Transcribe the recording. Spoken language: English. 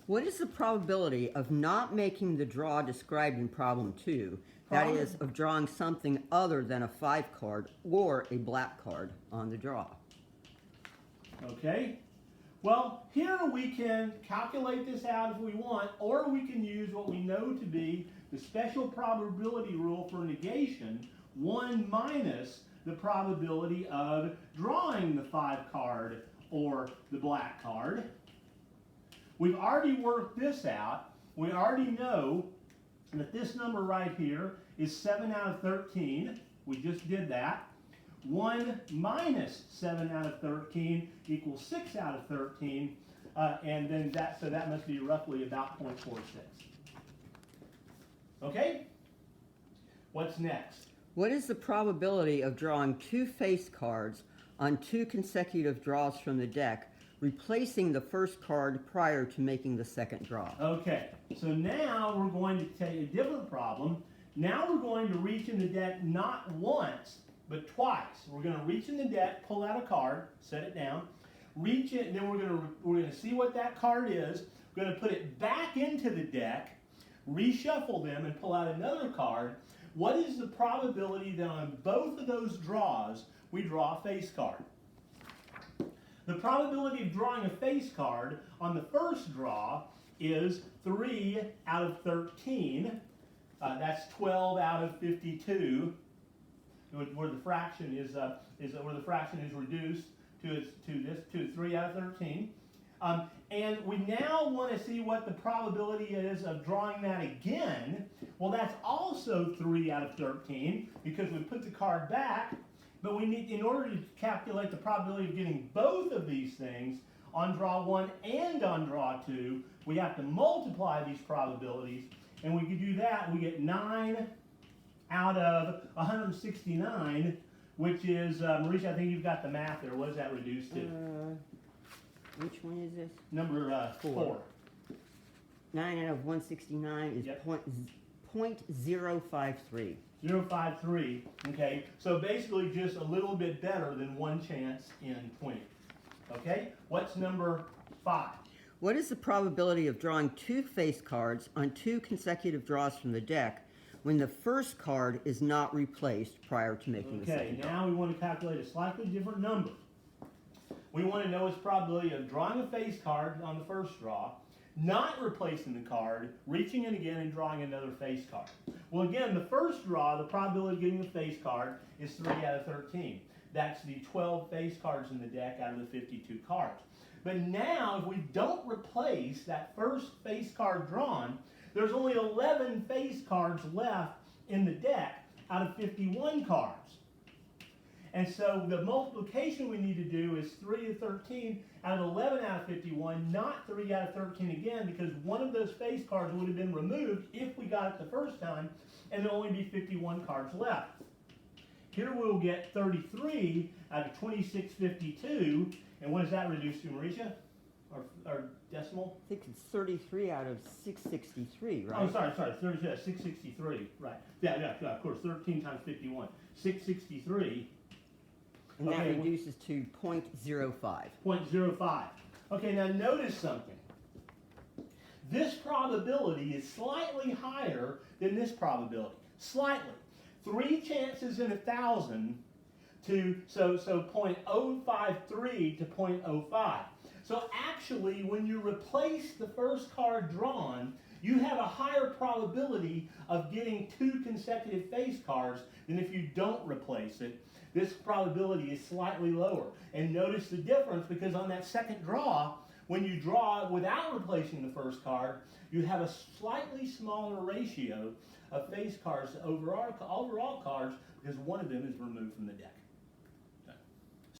What is the probability of not making the draw described in problem 2? That is, of drawing something other than a 5 card or a black card on the draw. Okay. Well, here we can calculate this out if we want, or we can use what we know to be the special probability rule for negation, 1 minus the probability of drawing the 5 card or the black card. We've already worked this out. We already know that this number right here is 7 out of 13. We just did that. 1 minus 7 out of 13 equals 6 out of 13. And then so that must be roughly about 0.46. Okay? What's next? What is the probability of drawing 2 face cards on 2 consecutive draws from the deck, replacing the first card prior to making the second draw? Okay, so now we're going to take a different problem. Now we're going to reach in the deck not once, but twice. We're going to reach in the deck, pull out a card, set it down, reach it, and then we're going to see what that card is. We're going to put it back into the deck, reshuffle them, and pull out another card. What is the probability that on both of those draws we draw a face card? The probability of drawing a face card on the first draw is 3 out of 13. That's 12 out of 52, where the fraction is reduced to 3 out of 13. And we now want to see what the probability is of drawing that again. Well, that's also 3 out of 13 because we put the card back. But we need, in order to calculate the probability of getting both of these things on draw 1 and on draw 2, we have to multiply these probabilities. And we can do that. We get 9 out of 169, which is, Mauricia, I think you've got the math there. What does that reduce to? Which one is this? Number 4. 9 out of 169 is Yep. 0.053. 0.53. Okay, so basically just a little bit better than 1 chance in 20. Okay, what's number 5? What is the probability of drawing 2 face cards on 2 consecutive draws from the deck when the first card is not replaced prior to making the second draw? Okay, now we want to calculate a slightly different number. We want to know its probability of drawing a face card on the first draw, not replacing the card, reaching in again and drawing another face card. Well, again, the first draw, the probability of getting a face card is 3 out of 13. That's the 12 face cards in the deck out of the 52 cards. But now, if we don't replace that first face card drawn, there's only 11 face cards left in the deck out of 51 cards. And so the multiplication we need to do is 3 to 13 out of 11 out of 51, not 3 out of 13 again, because one of those face cards would have been removed if we got it the first time, and there'll only be 51 cards left. Here we'll get 33 out of 2652, and what does that reduce to, Mauricia? Or decimal? I think it's 33 out of 663, right? Oh, sorry, 663, right. Yeah, of course, 13 times 51. 663. And that reduces to 0.05. 0.05. Okay, now notice something. This probability is slightly higher than this probability. Slightly. 3 chances in 1,000 to, so 0.053 to 0.05. So actually, when you replace the first card drawn, you have a higher probability of getting 2 consecutive face cards than if you don't replace it. This probability is slightly lower. And notice the difference, because on that second draw, when you draw without replacing the first card, you have a slightly smaller ratio of face cards to overall cards because one of them is removed from the deck.